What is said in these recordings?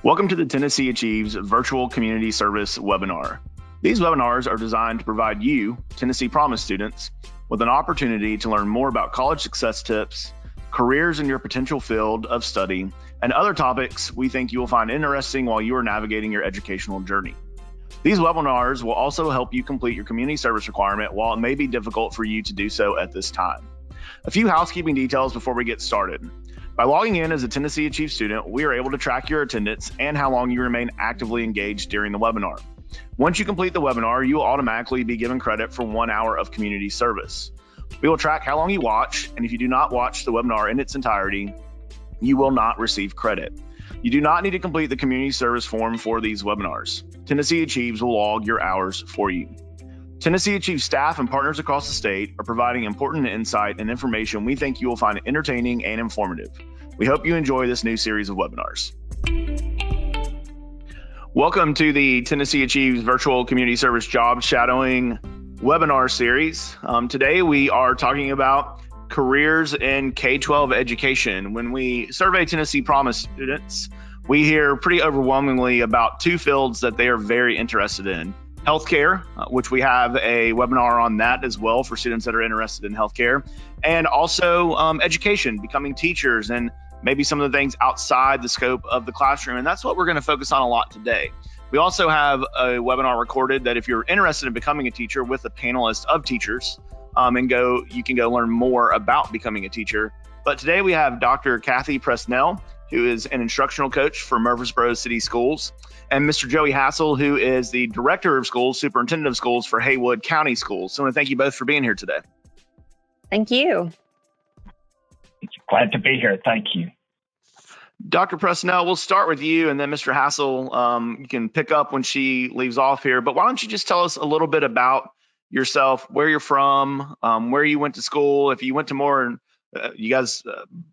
Welcome to the tnAchieves Virtual Community Service webinar. These webinars are designed to provide you, Tennessee Promise students, with an opportunity to learn more about college success tips, careers in your potential field of study, and other topics we think you will find interesting while you are navigating your educational journey. These webinars will also help you complete your community service requirement while it may be difficult for you to do so at this time. A few housekeeping details before we get started. By logging in as a tnAchieves student, we are able to track your attendance and how long you remain actively engaged during the webinar. Once you complete the webinar, you will automatically be given credit for 1 hour of community service. We will track how long you watch, and if you do not watch the webinar in its entirety, you will not receive credit. You do not need to complete the community service form for these webinars. tnAchieves will log your hours for you. tnAchieves staff and partners across the state are providing important insight and information we think you will find entertaining and informative. We hope you enjoy this new series of webinars. Welcome to the tnAchieves Virtual Community Service Job Shadowing webinar series. Today we are talking about careers in K-12 education. When we survey Tennessee Promise students, we hear pretty overwhelmingly about two fields that they are very interested in. Healthcare, which we have a webinar on that as well for students that are interested in healthcare, and also education, becoming teachers, and maybe some of the things outside the scope of the classroom. And that's what we're going to focus on a lot today. We also have a webinar recorded that if you're interested in becoming a teacher with a panelist of teachers, you can go learn more about becoming a teacher. But today we have Dr. Cathy Pressnell, who is an instructional coach for Murfreesboro City Schools, and Mr. Joey Hassell, who is the Director of Schools, Superintendent of Schools for Haywood County Schools. So I want to thank you both for being here today. Thank you. Glad to be here. Thank you. Dr. Pressnell, we'll start with you, and then Mr. Hassell, you can pick up when she leaves off here. But why don't you just tell us a little bit about yourself, where you're from, where you went to school, if you went to more, you guys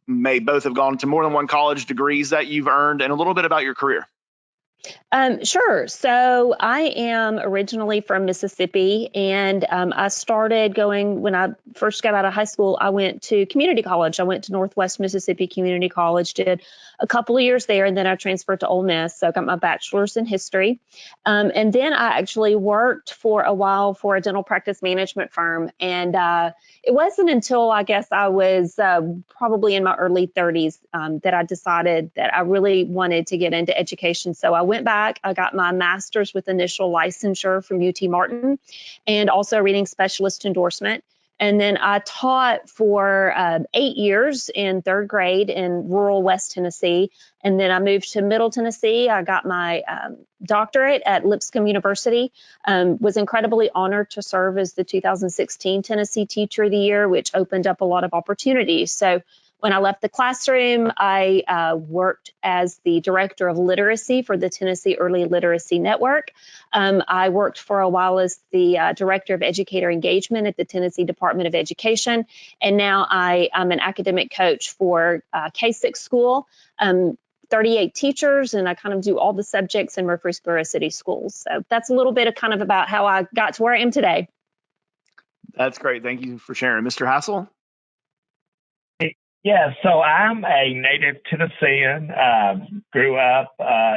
may both have gone to more than one college degrees that you've earned, and a little bit about your career. Sure. So I am originally from Mississippi, and I started going when I first got out of high school. I went to community college. I went to Northwest Mississippi Community College, did a couple of years there, and then I transferred to Ole Miss. So I got my bachelor's in history. And then I actually worked for a while for a dental practice management firm. And it wasn't until I guess I was probably in my early 30s that I decided that I really wanted to get into education. So I went back, I got my master's with initial licensure from UT Martin and also reading specialist endorsement. And then I taught for 8 years in third grade in rural West Tennessee. And then I moved to Middle Tennessee. I got my doctorate at Lipscomb University, was incredibly honored to serve as the 2016 Tennessee Teacher of the Year, which opened up a lot of opportunities. So when I left the classroom, I worked as the Director of Literacy for the Tennessee Early Literacy Network. I worked for a while as the Director of Educator Engagement at the Tennessee Department of Education. And now I'm an academic coach for K-6 school, 38 teachers, and I kind of do all the subjects in Murfreesboro City Schools. So that's a little bit of kind of about how I got to where I am today. That's great. Thank you for sharing. Mr. Hassell? Yeah, so I'm a native Tennessean, grew up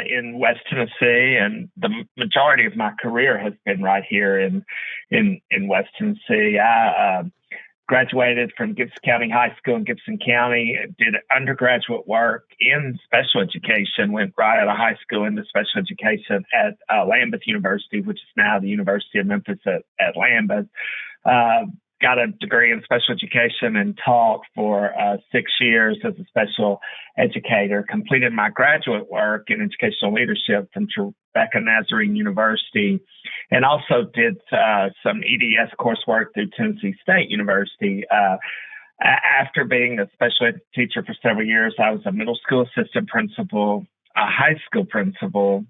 in West Tennessee, and the majority of my career has been right here in West Tennessee. I graduated from Gibson County High School in Gibson County, did undergraduate work in special education, went right out of high school into special education at Lambeth University, which is now the University of Memphis at Lambeth. Got a degree in special education and taught for 6 years as a special educator. Completed my graduate work in educational leadership from Rebecca Nazarene University, and also did some EDS coursework through Tennessee State University. After being a special ed teacher for several years, I was a middle school assistant principal, a high school principal.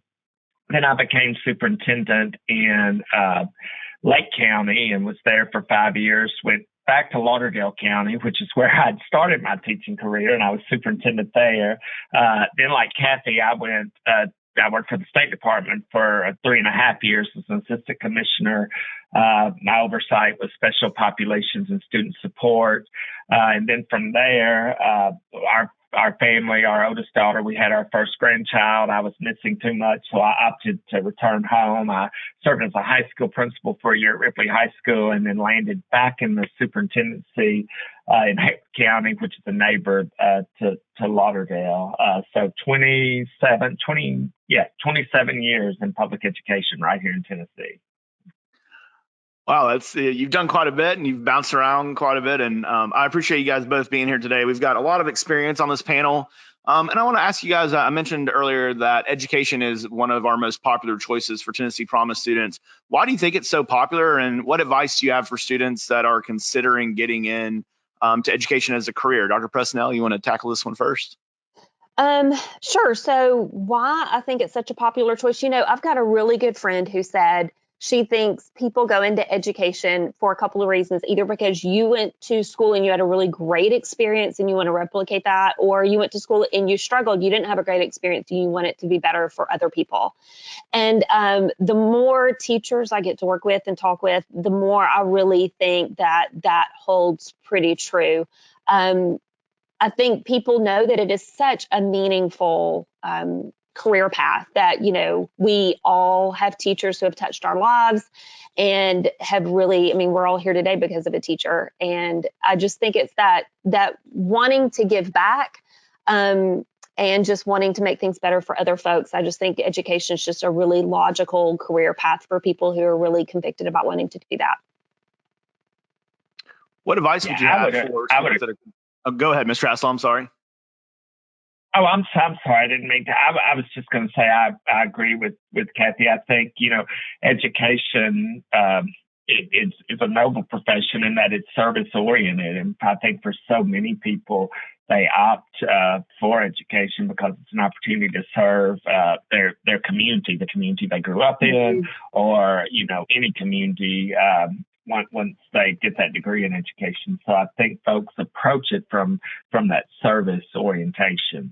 Then I became superintendent in Lake County and was there for 5 years, went back to Lauderdale County, which is where I'd started my teaching career, and I was superintendent there. Then like Cathy, I worked for the State Department for 3.5 years as an assistant commissioner. My oversight was special populations and student support. And then from there, our our family, our oldest daughter, we had our first grandchild. I was missing too much, so I opted to return home. I served as a high school principal for a year at Ripley High School, and then landed back in the superintendency in Hayward County, which is a neighbor to Lauderdale. So 27 years in public education right here in Tennessee. Wow, that's you've done quite a bit and you've bounced around quite a bit. And I appreciate you guys both being here today. We've got a lot of experience on this panel. And I want to ask you guys, I mentioned earlier that education is one of our most popular choices for Tennessee Promise students. Why do you think it's so popular? And what advice do you have for students that are considering getting in to education as a career? Dr. Pressnell, you want to tackle this one first? Sure. So why I think it's such a popular choice, I've got a really good friend who said she thinks people go into education for a couple of reasons, either because you went to school and you had a really great experience and you want to replicate that, or you went to school and you struggled, you didn't have a great experience, and you want it to be better for other people. And the more teachers I get to work with and talk with, the more I really think that holds pretty true. I think people know that it is such a meaningful career path that, we all have teachers who have touched our lives and have really, we're all here today because of a teacher. And I just think it's that wanting to give back and just wanting to make things better for other folks. I just think education is just a really logical career path for people who are really convicted about wanting to do that. What advice would you have for students that are, go ahead, Mr. Hassell, I'm sorry. Oh, I'm sorry. I didn't mean to. I was just going to say I agree with Cathy. I think education is a noble profession in that it's service oriented, and I think for so many people they opt for education because it's an opportunity to serve their community, the community they grew up in, or any community. Once they get that degree in education, so I think folks approach it from that service orientation.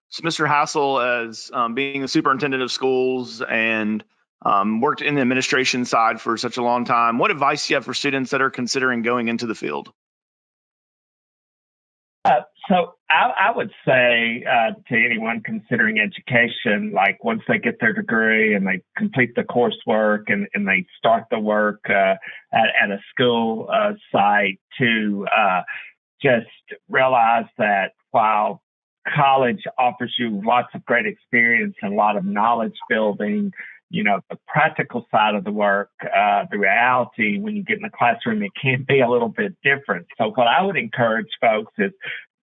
So, Mr. Hassell, as being the superintendent of schools and worked in the administration side for such a long time, what advice do you have for students that are considering going into the field? So I would say to anyone considering education, like once they get their degree and they complete the coursework and they start the work at a school site, to just realize that while college offers you lots of great experience and a lot of knowledge building, the practical side of the work, the reality when you get in the classroom, it can be a little bit different. So what I would encourage folks is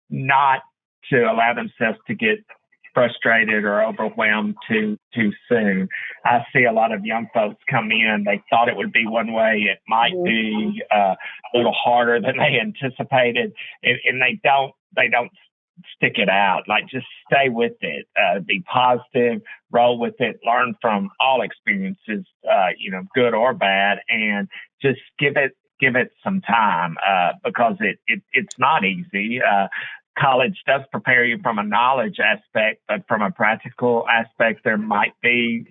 not to allow themselves to get frustrated or overwhelmed too soon. I see a lot of young folks come in, they thought it would be one way, it might be a little harder than they anticipated, and they don't stick it out. Like, just stay with it, be positive, roll with it, learn from all experiences, good or bad, and just give it some time, because it's not easy. College does prepare you from a knowledge aspect, but from a practical aspect, there might be,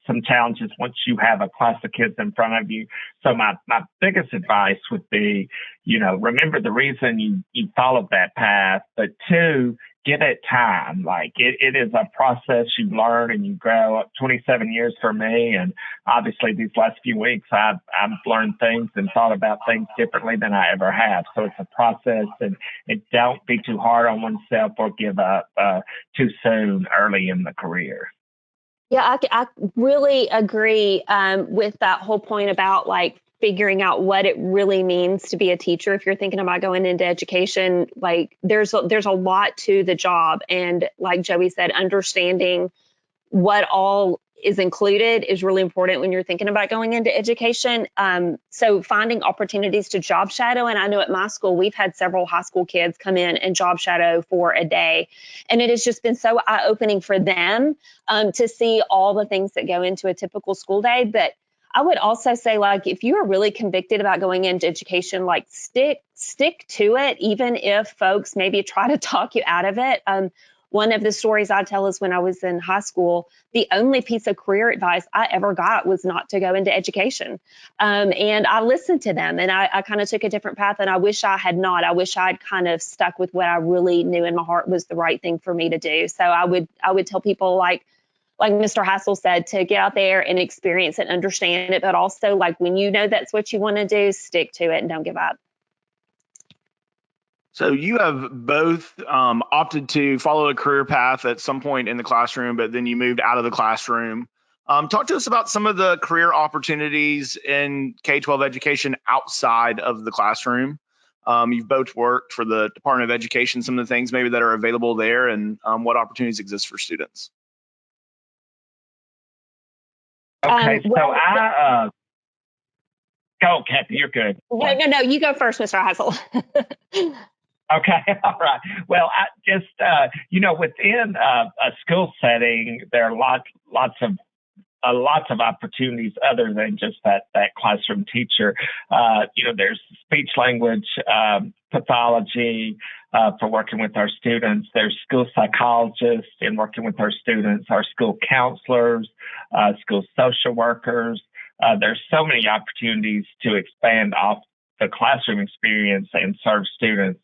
some challenges once you have a class of kids in front of you. So my biggest advice would be, remember the reason you followed that path, but two, give it time. Like it is a process. You learn and you grow. 27 years for me, and obviously these last few weeks, I've learned things and thought about things differently than I ever have. So it's a process, and don't be too hard on oneself or give up too soon early in the career. Yeah, I really agree with that whole point about like figuring out what it really means to be a teacher. If you're thinking about going into education, like there's a lot to the job. And like Joey said, understanding what all is included is really important when you're thinking about going into education. So finding opportunities to job shadow. And I know at my school, we've had several high school kids come in and job shadow for a day. And it has just been so eye-opening for them to see all the things that go into a typical school day. But I would also say, like, if you are really convicted about going into education, like stick to it, even if folks maybe try to talk you out of it. one of the stories I tell is when I was in high school, the only piece of career advice I ever got was not to go into education. And I listened to them, and I kind of took a different path, and I wish I had not. I wish I'd kind of stuck with what I really knew in my heart was the right thing for me to do. So I would tell people, like Mr. Hassell said, to get out there and experience it, understand it, but also, like, when you know that's what you want to do, stick to it and don't give up. So you have both opted to follow a career path at some point in the classroom, but then you moved out of the classroom. Talk to us about some of the career opportunities in K-12 education outside of the classroom. You've both worked for the Department of Education, some of the things maybe that are available there, and what opportunities exist for students. Okay, so I go, Cathy, you're good. No, you go first, Mr. Hassell. Okay, all right. Well, I just within a school setting, there are lots of opportunities other than just that classroom teacher. There's speech language pathology for working with our students. There's school psychologists in working with our students, our school counselors, school social workers. There's so many opportunities to expand off the classroom experience and serve students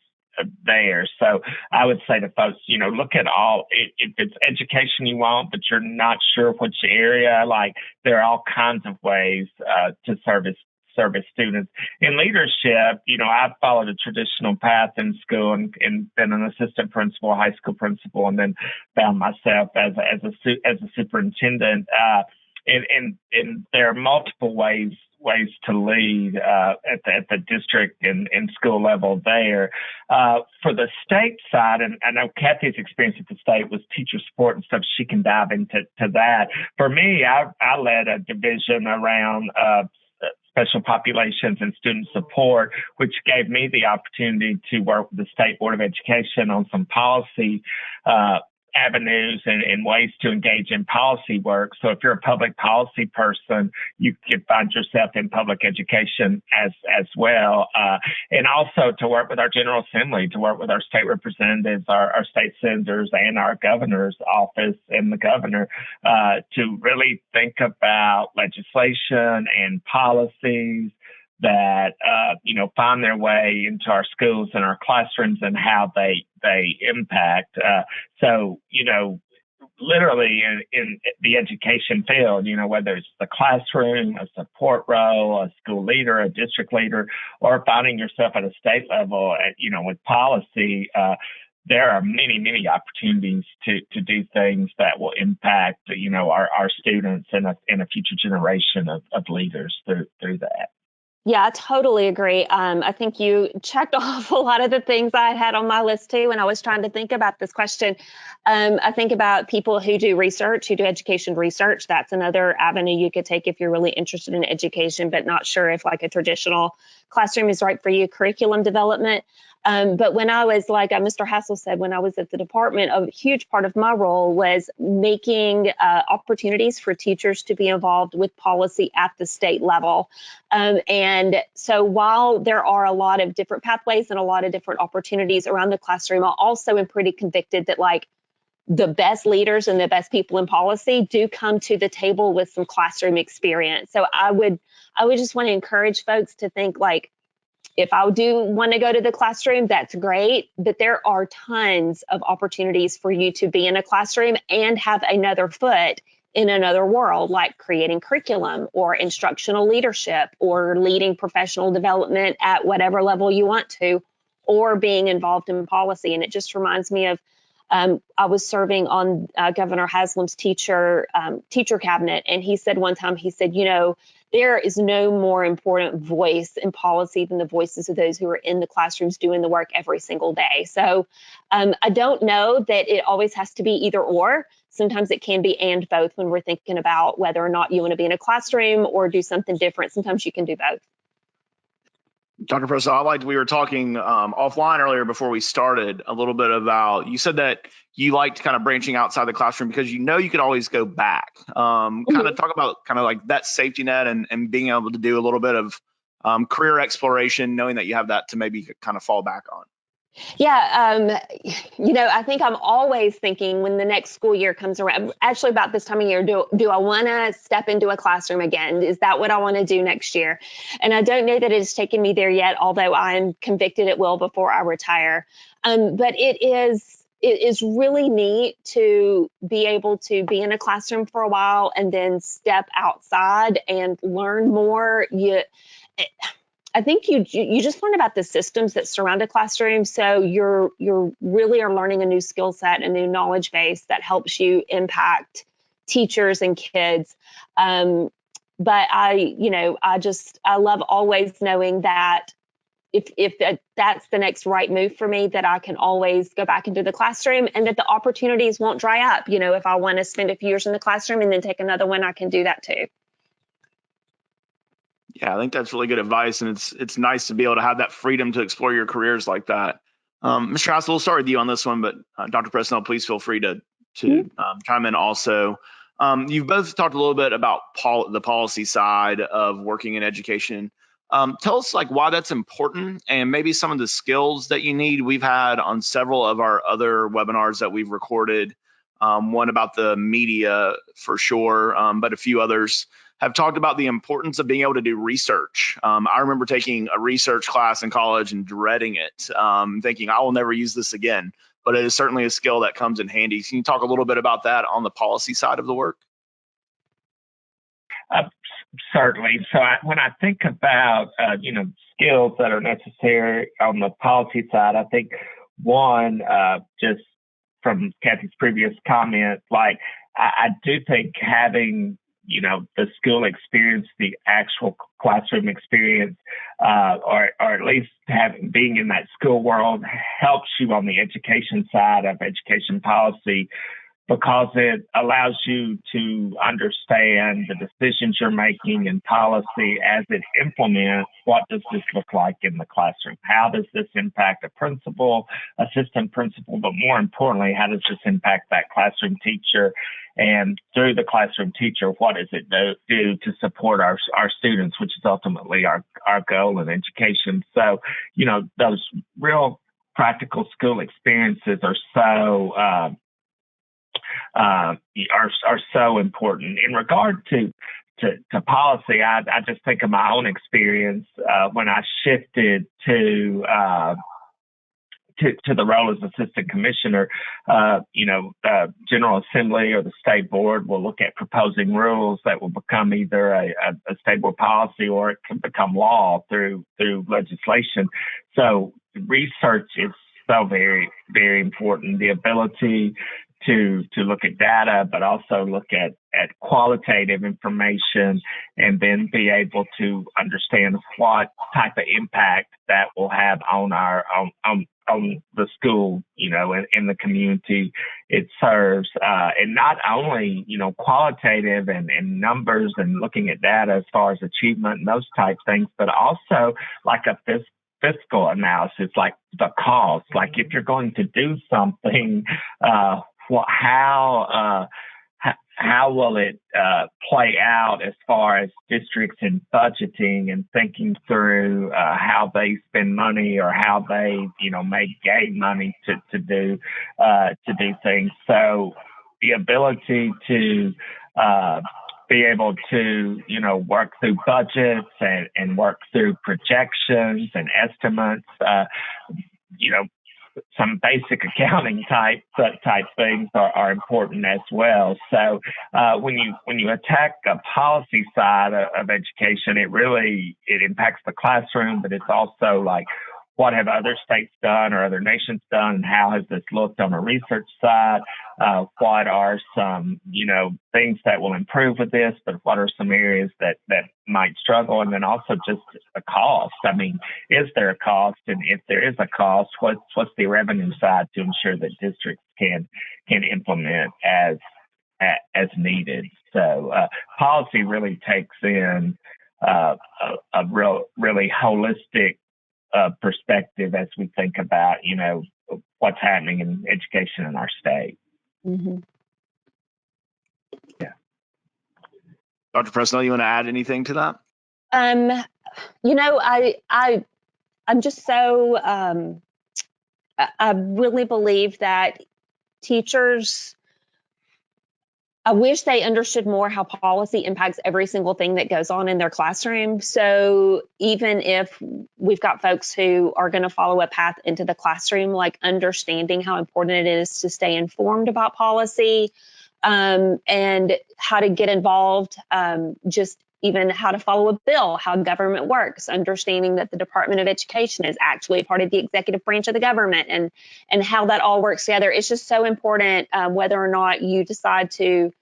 there. So I would say to folks, look at all, if it's education you want, but you're not sure which area, like, there are all kinds of ways to service students. In leadership, I've followed a traditional path in school and been an assistant principal, high school principal, and then found myself as a superintendent. And there are multiple ways to lead at the district and school level there. For the state side, and I know Cathy's experience at the state was teacher support and stuff. She can dive into that. For me, I led a division around special populations and student support, which gave me the opportunity to work with the State Board of Education on some policy avenues and ways to engage in policy work. So if you're a public policy person, you could find yourself in public education as well. And also to work with our General Assembly, to work with our state representatives, our state senators, and our governor's office and the governor to really think about legislation and policies that find their way into our schools and our classrooms and how they impact. So literally in the education field, whether it's the classroom, a support role, a school leader, a district leader, or finding yourself at a state level, with policy, there are many, many opportunities to do things that will impact, our students and a future generation of leaders through that. Yeah, I totally agree. I think you checked off a lot of the things I had on my list too when I was trying to think about this question. I think about people who do research, who do education research. That's another avenue you could take if you're really interested in education, but not sure if like a traditional classroom is right for you. Curriculum development. But when I was, like Mr. Hassell said, when I was at the department, a huge part of my role was making opportunities for teachers to be involved with policy at the state level. And so while there are a lot of different pathways and a lot of different opportunities around the classroom, I also am pretty convicted that the best leaders and the best people in policy do come to the table with some classroom experience. So I would just want to encourage folks to think if I do want to go to the classroom, that's great, but there are tons of opportunities for you to be in a classroom and have another foot in another world, like creating curriculum or instructional leadership or leading professional development at whatever level you want to, or being involved in policy. And it just reminds me of I was serving on Governor Haslam's teacher cabinet, and he said one time, there is no more important voice in policy than the voices of those who are in the classrooms doing the work every single day. So I don't know that it always has to be either or. Sometimes it can be and both when we're thinking about whether or not you want to be in a classroom or do something different. Sometimes you can do both. Dr. Pressnell, we were talking offline earlier before we started a little bit about, you said that you liked kind of branching outside the classroom because you could always go back. Kind of talk about kind of like that safety net and being able to do a little bit of career exploration, knowing that you have that to maybe kind of fall back on. Yeah, I think I'm always thinking when the next school year comes around, actually about this time of year, do I want to step into a classroom again? Is that what I want to do next year? And I don't know that it has taken me there yet, although I'm convicted it will before I retire. But it is really neat to be able to be in a classroom for a while and then step outside and learn more. I think you just learn about the systems that surround a classroom. So you're really are learning a new skill set, a new knowledge base that helps you impact teachers and kids. But I love always knowing that that's the next right move for me, that I can always go back into the classroom and that the opportunities won't dry up. If I want to spend a few years in the classroom and then take another one, I can do that too. Yeah, I think that's really good advice, and it's nice to be able to have that freedom to explore your careers like that. Mr. Hassell, we'll start with you on this one, but Dr. Pressnell, please feel free to chime in also. You've both talked a little bit about the policy side of working in education. Tell us why that's important and maybe some of the skills that you need. We've had on several of our other webinars that we've recorded, one about the media for sure, but a few others have talked about the importance of being able to do research. I remember taking a research class in college and dreading it, thinking I will never use this again, but it is certainly a skill that comes in handy. Can you talk a little bit about that on the policy side of the work? Certainly. So when I think about, skills that are necessary on the policy side, I think one, just from Cathy's previous comment, I do think having the school experience, the actual classroom experience, or at least being in that school world helps you on the education side of education policy, because it allows you to understand the decisions you're making in policy as it implements. What does this look like in the classroom? How does this impact a principal, assistant principal, but more importantly, how does this impact that classroom teacher? And through the classroom teacher, what does it do to support our students, which is ultimately our goal in education? So, those real practical school experiences are so important. In regard to policy, I just think of my own experience when I shifted to the role as assistant commissioner. The General Assembly or the state board will look at proposing rules that will become either a state board policy or it can become law through legislation. So research is so very, very important. The ability to look at data, but also look at qualitative information, and then be able to understand what type of impact that will have on on the school, in the community it serves, and not only qualitative and numbers and looking at data as far as achievement and those type things, but also like a fiscal analysis, like the cost, like if you're going to do something, how will it play out as far as districts and budgeting and thinking through how they spend money or how they may gain money to do things. So the ability to be able to work through budgets and work through projections and estimates, some basic accounting type things are important as well. So when you attack a policy side of education, it impacts the classroom, but it's also like, what have other states done or other nations done, and how has this looked on a research side? What are some things that will improve with this, but what are some areas that might struggle? And then also just the cost. I mean, is there a cost? And if there is a cost, what's the revenue side to ensure that districts can implement as needed? So policy really takes in a really holistic perspective as we think about what's happening in education in our state. Mm-hmm. Yeah. Dr. Pressnell, you want to add anything to that? I'm just so I really believe that teachers, I wish they understood more how policy impacts every single thing that goes on in their classroom. So even if we've got folks who are going to follow a path into the classroom, like understanding how important it is to stay informed about policy, and how to get involved, just even how to follow a bill, how government works, understanding that the Department of Education is actually part of the executive branch of the government, and how that all works together. It's just so important, whether or not you decide to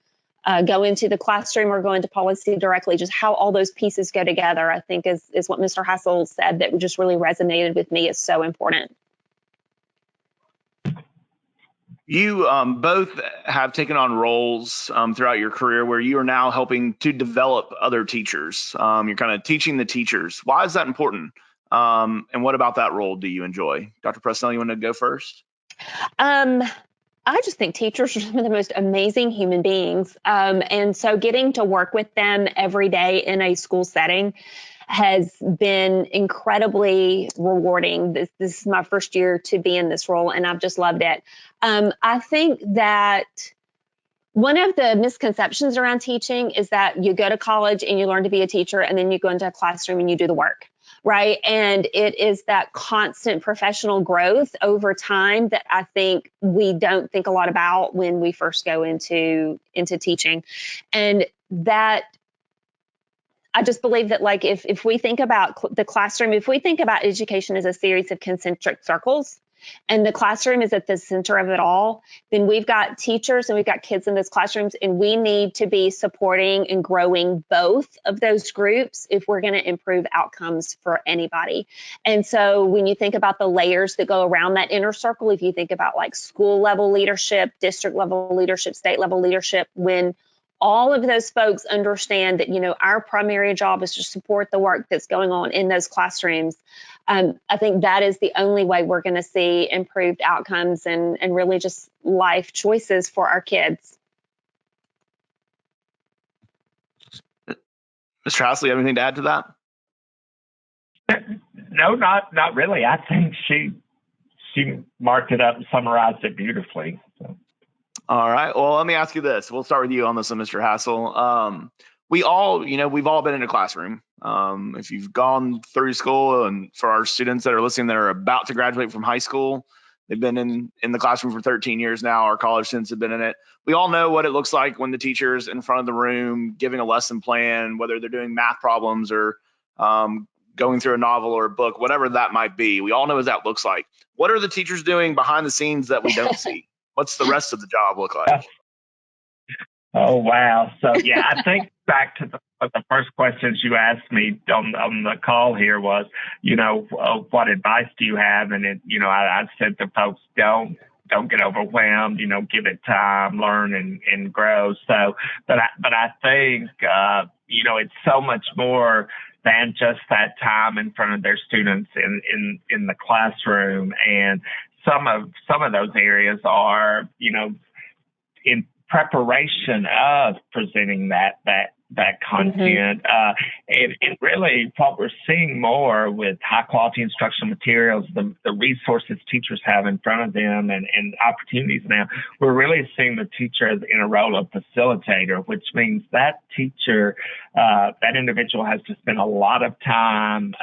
go into the classroom or go into policy directly, just how all those pieces go together, I think is what Mr. Hassell said that just really resonated with me. Is so important. You both have taken on roles throughout your career where you are now helping to develop other teachers. You're kind of teaching the teachers. Why is that important? And what about that role do you enjoy? Dr. Pressnell, you want to go first? I just think teachers are some of the most amazing human beings. And so getting to work with them every day in a school setting has been incredibly rewarding. This is my first year to be in this role, and I've just loved it. I think that one of the misconceptions around teaching is that you go to college and you learn to be a teacher, and then you go into a classroom and you do the work, right? And it is that constant professional growth over time that I think we don't think a lot about when we first go into teaching. And that I just believe that, like, if we think about the classroom, if we think about education as a series of concentric circles, and the classroom is at the center of it all, then we've got teachers and we've got kids in those classrooms, and we need to be supporting and growing both of those groups if we're going to improve outcomes for anybody. And so when you think about the layers that go around that inner circle, if you think about like school level leadership, district level leadership, state level leadership, when all of those folks understand that, our primary job is to support the work that's going on in those classrooms, I think that is the only way we're going to see improved outcomes and really just life choices for our kids. Mr. Hassell, you have anything to add to that? No, not really. I think she marked it up and summarized it beautifully. So. All right. Well, let me ask you this. We'll start with you on this one, Mr. Hassell. We've all been in a classroom. If you've gone through school, and for our students that are listening that are about to graduate from high school, they've been in the classroom for 13 years now. Our college students have been in it. We all know what it looks like when the teacher's in front of the room giving a lesson plan, whether they're doing math problems or going through a novel or a book, whatever that might be. We all know what that looks like. What are the teachers doing behind the scenes that we don't see? What's the rest of the job look like? Oh, wow. So, yeah, I think back to the first questions you asked me on the call here was, what advice do you have? And I said to folks, don't get overwhelmed, give it time, learn and grow. So, but I think, it's so much more than just that time in front of their students in the classroom. And some of those areas are, in preparation of presenting that content. And really what we're seeing more with high quality instructional materials, the resources teachers have in front of them and opportunities now, we're really seeing the teacher as in a role of facilitator, which means that teacher, that individual has to spend a lot of time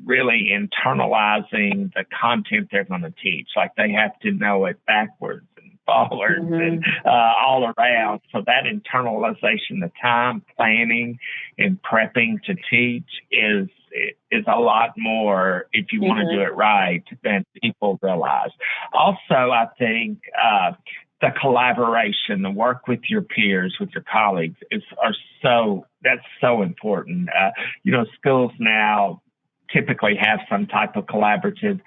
really internalizing the content they're going to teach. Like they have to know it backwards forwards and all around. So that internalization, the time planning and prepping to teach is a lot more, if you want to do it right, than people realize. Also, I think the collaboration, the work with your peers, with your colleagues that's so important. Schools now typically have some type of collaborative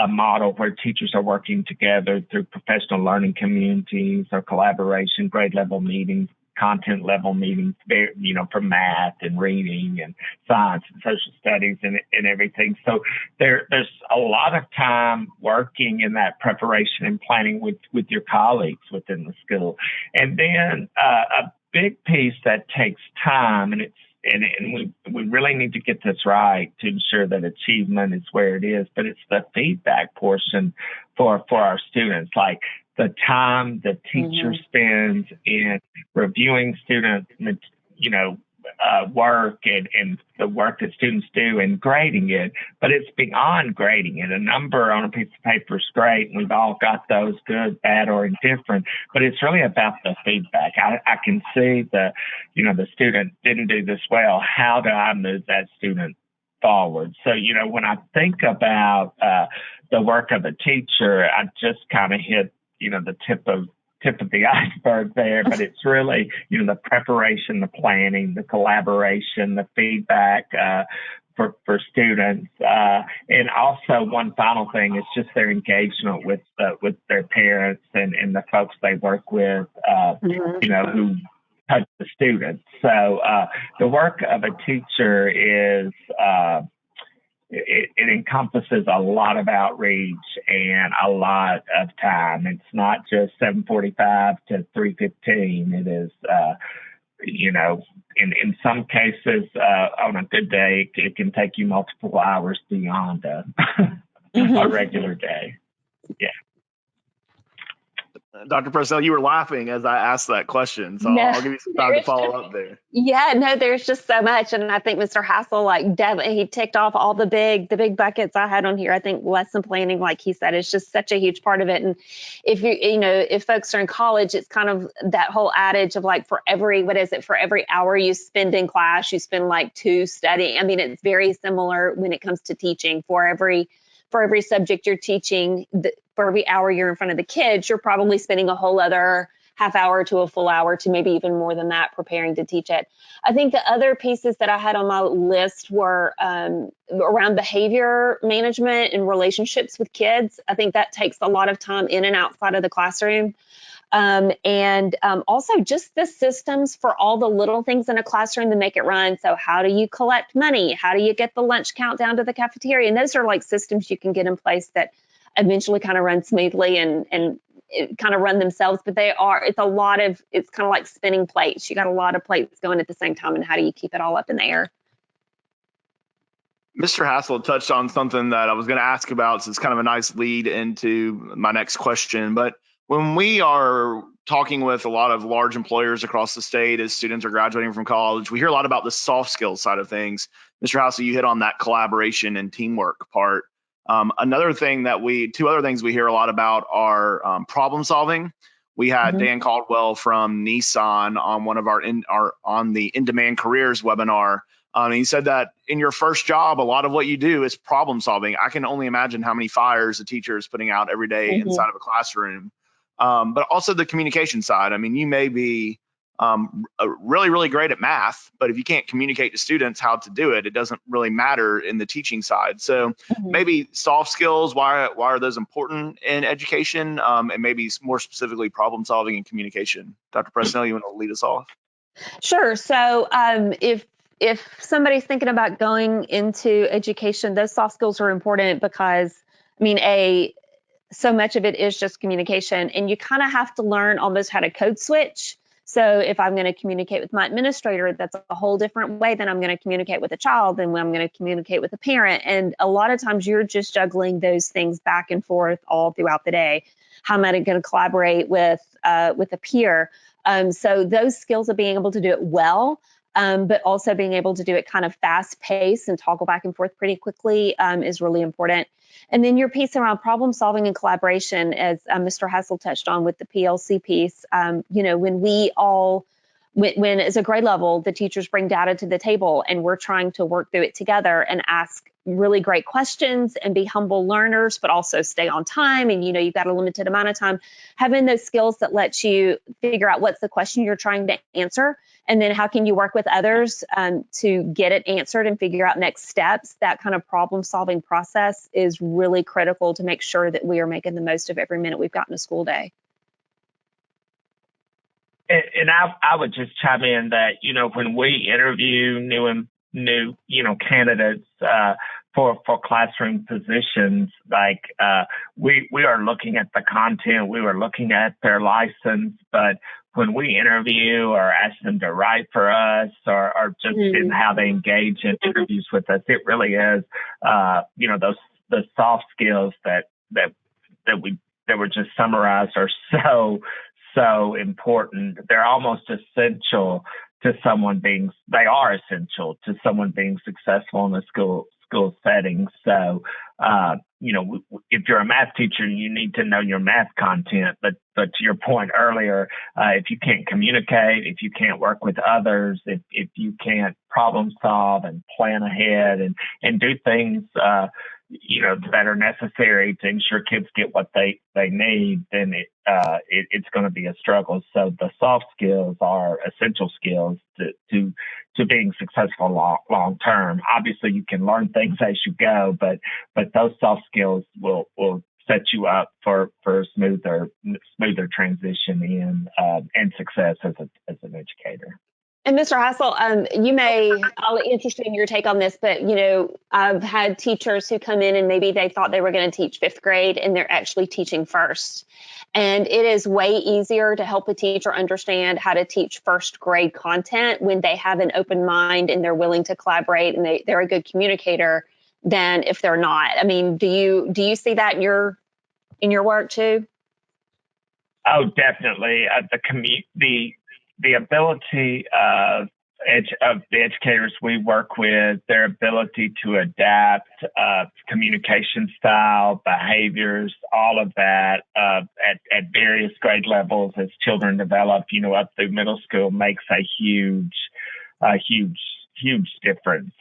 model where teachers are working together through professional learning communities or collaboration, grade level meetings, content level meetings, for math and reading and science and social studies and everything. So there's a lot of time working in that preparation and planning with your colleagues within the school. And then a big piece that takes time, and and we really need to get this right to ensure that achievement is where it is. But it's the feedback portion for our students, like the time the teacher spends in reviewing students, work and the work that students do and grading it. But it's beyond grading it. A number on a piece of paper is great, and we've all got those, good, bad, or indifferent. But it's really about the feedback. I can see the student didn't do this well. How do I move that student forward? So, when I think about the work of a teacher, I just kind of hit, the tip of the iceberg there, but it's really, the preparation, the planning, the collaboration, the feedback for students. And also one final thing is just their engagement with their parents and the folks they work with, who touch the students. So the work of a teacher is, it encompasses a lot of outreach and a lot of time. It's not just 7:45 to 3:15. It is, in some cases, on a good day, it can take you multiple hours beyond a regular day. Yeah. Dr. Pressnell, you were laughing as I asked that question, so I'll give you some time to follow up there. Yeah, no, there's just so much. And I think Mr. Hassell, he ticked off all the big buckets I had on here. I think lesson planning, like he said, is just such a huge part of it. And if folks are in college, it's kind of that whole adage of for every hour you spend in class, you spend 2 studying. I mean, it's very similar when it comes to teaching. For every subject you're teaching, for every hour you're in front of the kids, you're probably spending a whole other half hour to a full hour to maybe even more than that preparing to teach it. I think the other pieces that I had on my list were around behavior management and relationships with kids. I think that takes a lot of time in and outside of the classroom. And also just the systems for all the little things in a classroom to make it run. So how do you collect money? How do you get the lunch count down to the cafeteria? And those are systems you can get in place that eventually kind of run smoothly and it kind of run themselves. But it's kind of like spinning plates. You got a lot of plates going at the same time. And how do you keep it all up in the air? Mr. Hassell touched on something that I was going to ask about, so it's kind of a nice lead into my next question. But when we are talking with a lot of large employers across the state as students are graduating from college, we hear a lot about the soft skills side of things. Mr. Hassell, you hit on that collaboration and teamwork part. Two other things we hear a lot about are problem solving. We had Dan Caldwell from Nissan on one of on the In-Demand Careers webinar. And he said that in your first job, a lot of what you do is problem solving. I can only imagine how many fires a teacher is putting out every day inside of a classroom. But also the communication side. I mean, you may be really, really great at math, but if you can't communicate to students how to do it, it doesn't really matter in the teaching side. So maybe soft skills, why are those important in education? And maybe more specifically problem solving and communication. Dr. Pressnell, you want to lead us off? Sure. So if somebody's thinking about going into education, those soft skills are important because, so much of it is just communication, and you kind of have to learn almost how to code switch. So if I'm going to communicate with my administrator, that's a whole different way than I'm going to communicate with a child than when I'm going to communicate with a parent. And a lot of times you're just juggling those things back and forth all throughout the day. How am I going to collaborate with a peer? So those skills of being able to do it well, but also being able to do it kind of fast paced and toggle back and forth pretty quickly is really important. And then your piece around problem solving and collaboration, as Mr. Hassell touched on with the PLC piece, when as a grade level, the teachers bring data to the table and we're trying to work through it together and ask really great questions and be humble learners, but also stay on time. And, you've got a limited amount of time. Having those skills that lets you figure out what's the question you're trying to answer, and then how can you work with others to get it answered and figure out next steps. That kind of problem solving process is really critical to make sure that we are making the most of every minute we've got in a school day. And I would just chime in that, when we interview new candidates for classroom positions, like we are looking at the content, we were looking at their license, but when we interview or ask them to write for us, or just in how they engage in interviews with us, it really is, those the soft skills that were just summarized are so important. They're almost essential to someone being. They are essential to someone being successful in a school setting. So, if you're a math teacher, you need to know your math content. But to your point earlier, if you can't communicate, if you can't work with others, if you can't problem solve and plan ahead and do things, that are necessary to ensure kids get what they need, then it's going to be a struggle. So the soft skills are essential skills to being successful long term. Obviously, you can learn things as you go, but those soft skills will set you up for a smoother transition in and success as an educator. And Mr. Hassell, I'll be interested in your take on this, but, I've had teachers who come in and maybe they thought they were going to teach 5th grade and they're actually teaching first. And it is way easier to help a teacher understand how to teach 1st grade content when they have an open mind and they're willing to collaborate and they're a good communicator than if they're not. I mean, do you see that in your work too? Oh, definitely. The ability of the educators we work with, their ability to adapt communication style, behaviors, all of that at various grade levels as children develop, up through middle school makes a huge difference.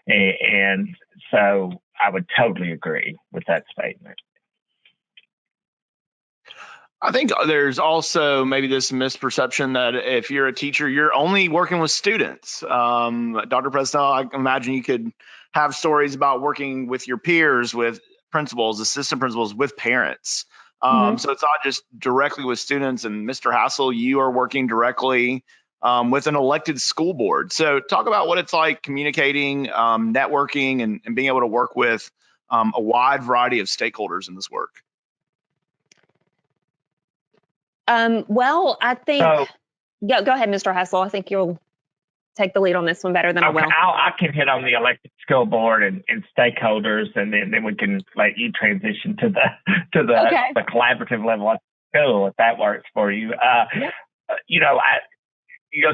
And so I would totally agree with that statement. I think there's also maybe this misperception that if you're a teacher, you're only working with students. Dr. Pressnell, I imagine you could have stories about working with your peers, with principals, assistant principals, with parents. So it's not just directly with students. And Mr. Hassell, you are working directly with an elected school board. So talk about what it's like communicating, networking, and being able to work with a wide variety of stakeholders in this work. Well, I think, go ahead, Mr. Hassell. I think you'll take the lead on this one better than I will. I can hit on the elected school board and stakeholders, and then we can let you transition to the collaborative level at school if that works for you.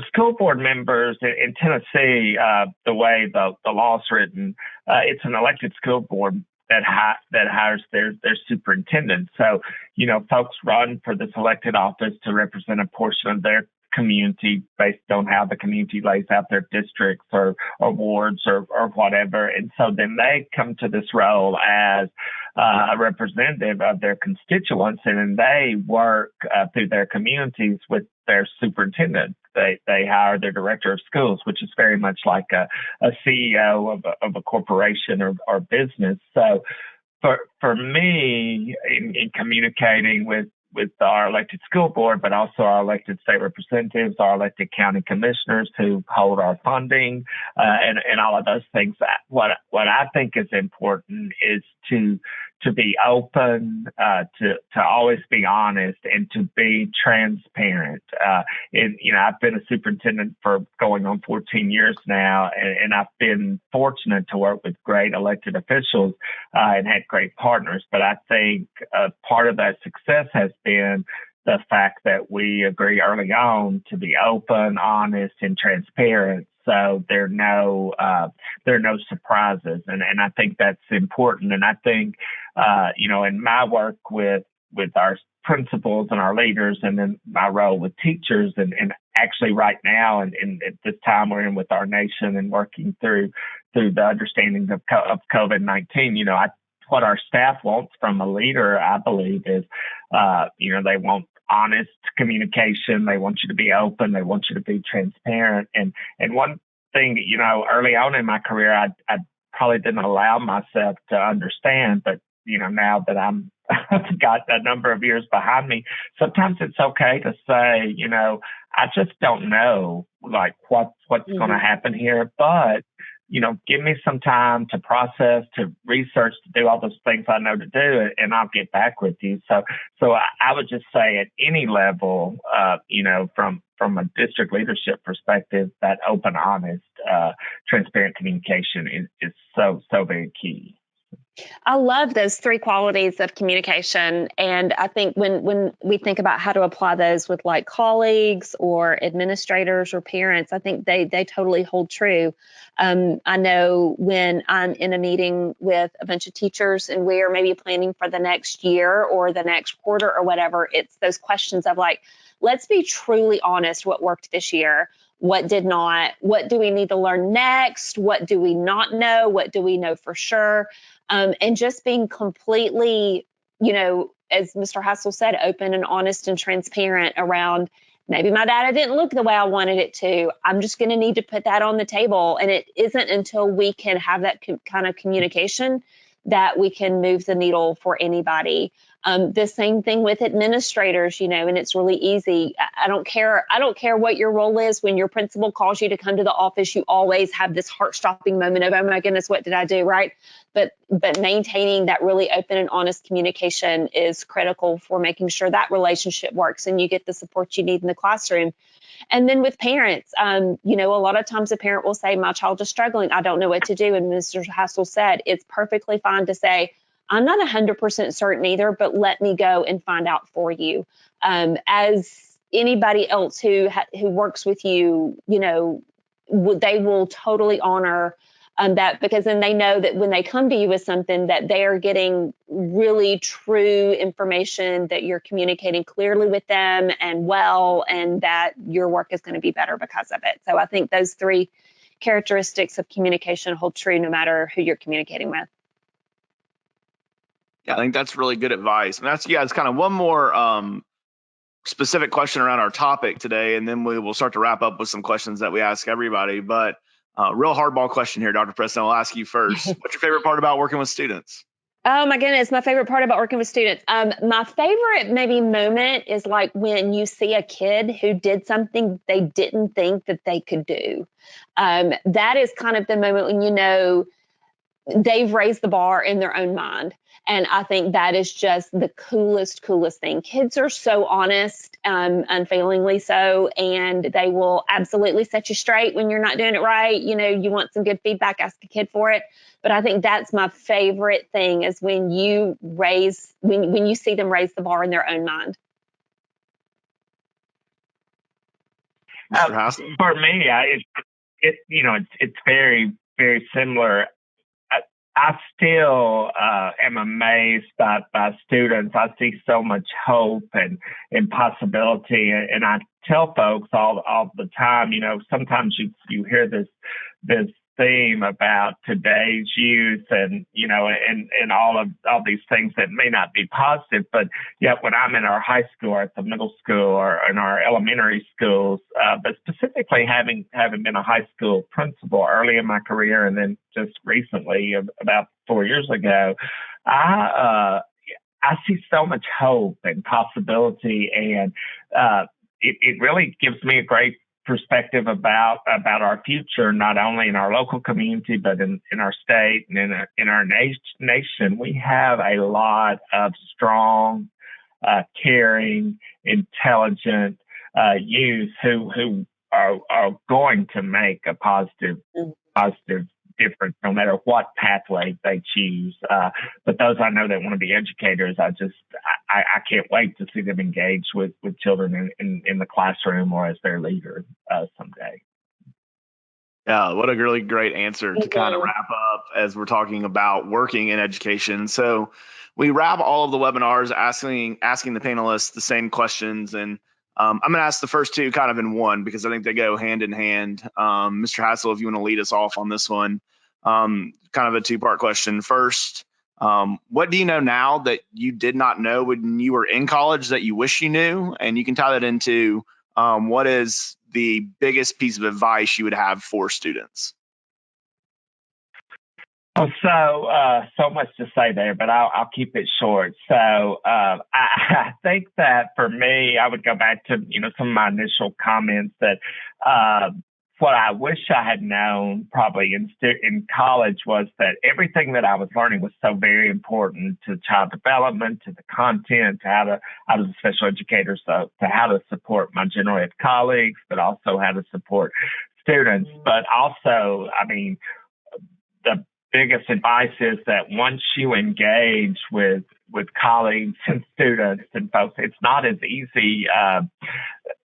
School board members in Tennessee, the way the law's written, it's an elected school board that hires their superintendent. So, folks run for this elected office to represent a portion of their community based on how the community lays out their districts or wards or whatever. And so then they come to this role as a representative of their constituents, and then they work through their communities with their superintendent. They hire their director of schools, which is very much like a CEO of a corporation or business. So for me, in communicating with our elected school board, but also our elected state representatives, our elected county commissioners who hold our funding, and all of those things, what I think is important is to be open, to always be honest, and to be transparent. I've been a superintendent for going on 14 years now, and I've been fortunate to work with great elected officials and had great partners. But I think part of that success has been the fact that we agree early on to be open, honest, and transparent. So there are no surprises, and I think that's important. And I think in my work with our principals and our leaders, and then my role with teachers, and actually right now, and at this time we're in with our nation and working through the understanding of COVID-19. What our staff wants from a leader, I believe, is they want honest communication. They want you to be open. They want you to be transparent. And one thing, early on in my career, I probably didn't allow myself to understand, but now that I've got a number of years behind me, sometimes it's okay to say, I just don't know, like what's going to happen here, but give me some time to process, to research, to do all those things I know to do, and I'll get back with you. So I would just say at any level, from a district leadership perspective, that open, honest, transparent communication is so very key. I love those three qualities of communication. And I think when we think about how to apply those with like colleagues or administrators or parents, I think they totally hold true. I know when I'm in a meeting with a bunch of teachers and we're maybe planning for the next year or the next quarter or whatever, it's those questions of like, let's be truly honest, what worked this year, what did not, what do we need to learn next, what do we not know, what do we know for sure. And just being completely, as Mr. Hassell said, open and honest and transparent around maybe my data didn't look the way I wanted it to. I'm just going to need to put that on the table. And it isn't until we can have that kind of communication that we can move the needle for anybody. The same thing with administrators, and it's really easy. I don't care what your role is. When your principal calls you to come to the office, you always have this heart-stopping moment of, oh my goodness, what did I do, right? But maintaining that really open and honest communication is critical for making sure that relationship works and you get the support you need in the classroom. And then with parents, a lot of times a parent will say, my child is struggling. I don't know what to do. And Mr. Hassell said, it's perfectly fine to say, I'm not 100% certain either, but let me go and find out for you. As anybody else who works with you, they will totally honor that, because then they know that when they come to you with something that they are getting really true information, that you're communicating clearly with them and well, and that your work is going to be better because of it. So I think those three characteristics of communication hold true no matter who you're communicating with. Yeah, I think that's really good advice. And it's kind of one more specific question around our topic today, and then we will start to wrap up with some questions that we ask everybody. But real hardball question here, Dr. Pressnell. I'll ask you first. What's your favorite part about working with students? Oh my goodness, my favorite part about working with students. My favorite maybe moment is like when you see a kid who did something they didn't think that they could do. That is kind of the moment when they've raised the bar in their own mind. And I think that is just the coolest thing. Kids are so honest, unfailingly so, and they will absolutely set you straight when you're not doing it right. You want some good feedback, ask a kid for it. But I think that's my favorite thing, is when you when you see them raise the bar in their own mind. For me, it's very, very similar. I still am amazed by students. I see so much hope and possibility, and I tell folks all the time. Sometimes you hear this theme about today's youth, and all these things that may not be positive, but yet when I'm in our high school or at the middle school or in our elementary schools, but specifically having been a high school principal early in my career, and then just recently, about 4 years ago, I see so much hope and possibility, and it really gives me a great perspective about our future, not only in our local community, but in our state and in our nation. We have a lot of strong, caring, intelligent youth who are going to make a positive difference, no matter what pathway they choose. But those I know that want to be educators, I can't wait to see them engage with children in the classroom or as their leader someday. Yeah, what a really great answer to kind of wrap up as we're talking about working in education. So we wrap all of the webinars asking the panelists the same questions, and I'm going to ask the first two kind of in one because I think they go hand in hand. Mr. Hassell, if you want to lead us off on this one, kind of a two-part question. First, what do you know now that you did not know when you were in college that you wish you knew? And you can tie that into what is the biggest piece of advice you would have for students? Oh, so much to say there, but I'll keep it short. So I think that for me, I would go back to some of my initial comments that what I wish I had known probably in college was that everything that I was learning was so very important to child development, to the content, to how to, I was a special educator, so to how to support my general ed colleagues, but also how to support students. But also, I mean, the biggest advice is that once you engage with colleagues and students and folks, it's not as easy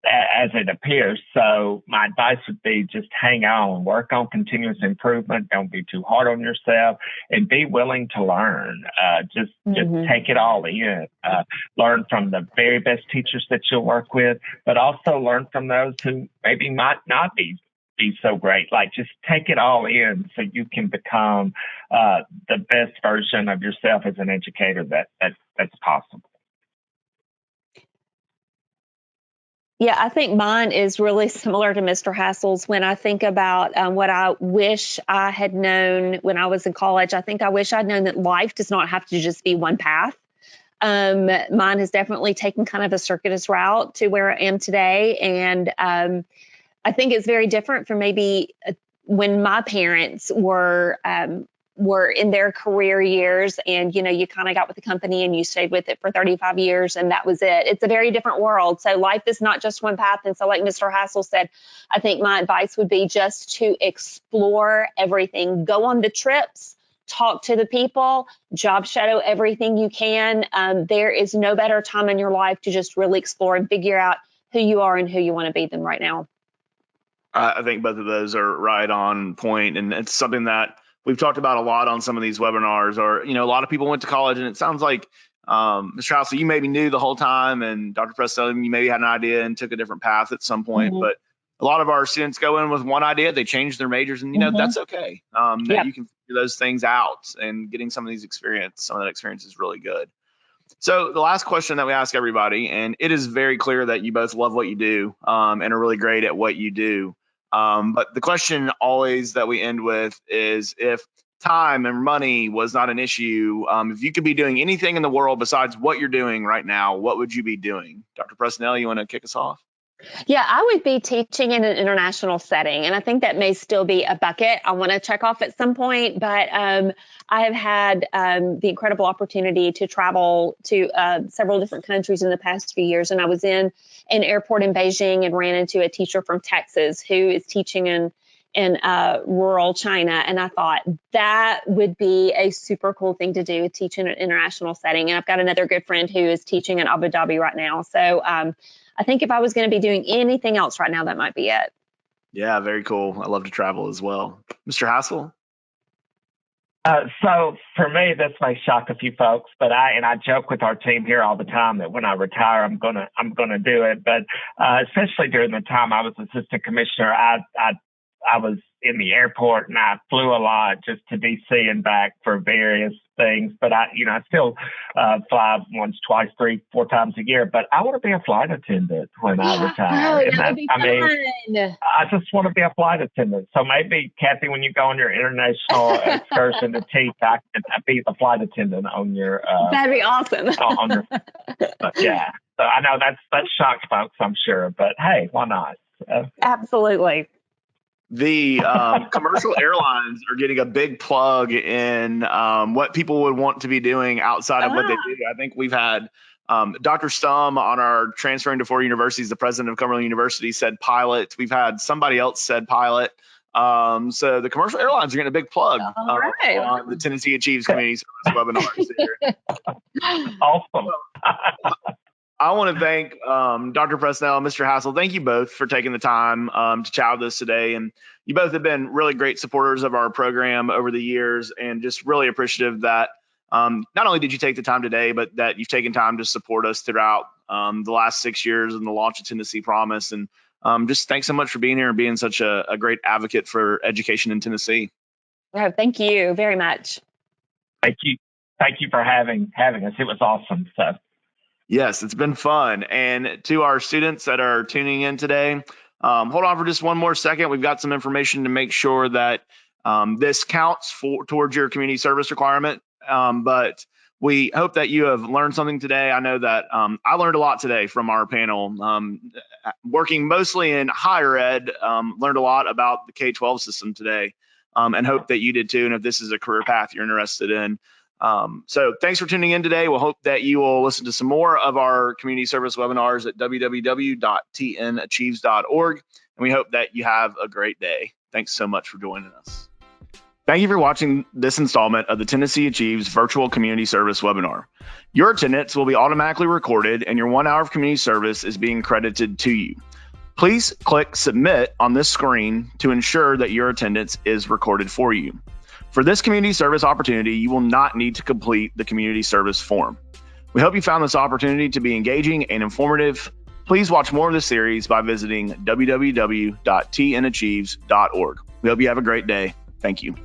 as it appears. So my advice would be just hang on, work on continuous improvement. Don't be too hard on yourself, and be willing to learn. Just take it all in. Learn from the very best teachers that you'll work with, but also learn from those who maybe might not be so great. Like, just take it all in so you can become the best version of yourself as an educator that's possible. Yeah, I think mine is really similar to Mr. Hassell's. When I think about what I wish I had known when I was in college, I think I wish I'd known that life does not have to just be one path. Mine has definitely taken kind of a circuitous route to where I am today. And I think it's very different from maybe when my parents were in their career years, and you kind of got with the company and you stayed with it for 35 years and that was it. It's a very different world. So life is not just one path. And so, like Mr. Hassell said, I think my advice would be just to explore everything. Go on the trips, talk to the people, job shadow everything you can. There is no better time in your life to just really explore and figure out who you are and who you want to be than right now. I think both of those are right on point, and it's something that we've talked about a lot on some of these webinars. Or, a lot of people went to college, and it sounds like, Mr. Hassell, you maybe knew the whole time, and Dr. Pressnell, you maybe had an idea and took a different path at some point. But a lot of our students go in with one idea, they change their majors, and that's okay. That you can figure those things out, and getting some of that experience is really good. So the last question that we ask everybody, and it is very clear that you both love what you do and are really great at what you do. But the question always that we end with is, if time and money was not an issue, if you could be doing anything in the world besides what you're doing right now, what would you be doing? Dr. Pressnell, you want to kick us off? Yeah, I would be teaching in an international setting. And I think that may still be a bucket I want to check off at some point. But I have had the incredible opportunity to travel to several different countries in the past few years. And I was in an airport in Beijing and ran into a teacher from Texas who is teaching in rural China. And I thought that would be a super cool thing to do, teach in an international setting. And I've got another good friend who is teaching in Abu Dhabi right now. So I think if I was going to be doing anything else right now, that might be it. Yeah, very cool. I love to travel as well. Mr. Hassell? So for me, this may shock a few folks, but I joke with our team here all the time that when I retire, I'm gonna do it. But especially during the time I was assistant commissioner, I was in the airport and I flew a lot just to DC and back for various things. But I still fly once, twice, 3, 4 times a year. But I want to be a flight attendant when I retire. Oh, that would be fun. I just want to be a flight attendant. So maybe, Cathy, when you go on your international excursion to teach, I can be the flight attendant on your. That'd be awesome. Yeah. So I know that shocks folks, I'm sure. But hey, why not? Absolutely. The commercial airlines are getting a big plug in what people would want to be doing outside of what they do. I think we've had Dr. Stum on our Transferring to 4 Universities, the president of Cumberland University, said pilot. We've had somebody else said pilot. So the commercial airlines are getting a big plug on the tnAchieves Community Service webinars here. Awesome. I want to thank Dr. Pressnell and Mr. Hassell. Thank you both for taking the time to chat with us today. And you both have been really great supporters of our program over the years, and just really appreciative that not only did you take the time today, but that you've taken time to support us throughout the last 6 years and the launch of Tennessee Promise. And just thanks so much for being here and being such a great advocate for education in Tennessee. Oh, thank you very much. Thank you. Thank you for having us. It was awesome. So. Yes, it's been fun. And to our students that are tuning in today, hold on for just one more second. We've got some information to make sure that this counts towards your community service requirement. But We hope that you have learned something today. I know that I learned a lot today from our panel. Working mostly in higher ed, learned a lot about the K-12 system today, and hope that you did too, and if this is a career path you're interested in. So thanks for tuning in today. We'll hope that you will listen to some more of our community service webinars at www.tnAchieves.org, and we hope that you have a great day. Thanks so much for joining us. Thank you for watching this installment of the Tennessee Achieves Virtual Community Service webinar. Your attendance will be automatically recorded and your 1 hour of community service is being credited to you. Please click Submit on this screen to ensure that your attendance is recorded for you. For this community service opportunity, you will not need to complete the community service form. We hope you found this opportunity to be engaging and informative. Please watch more of this series by visiting www.tnachieves.org. We hope you have a great day. Thank you.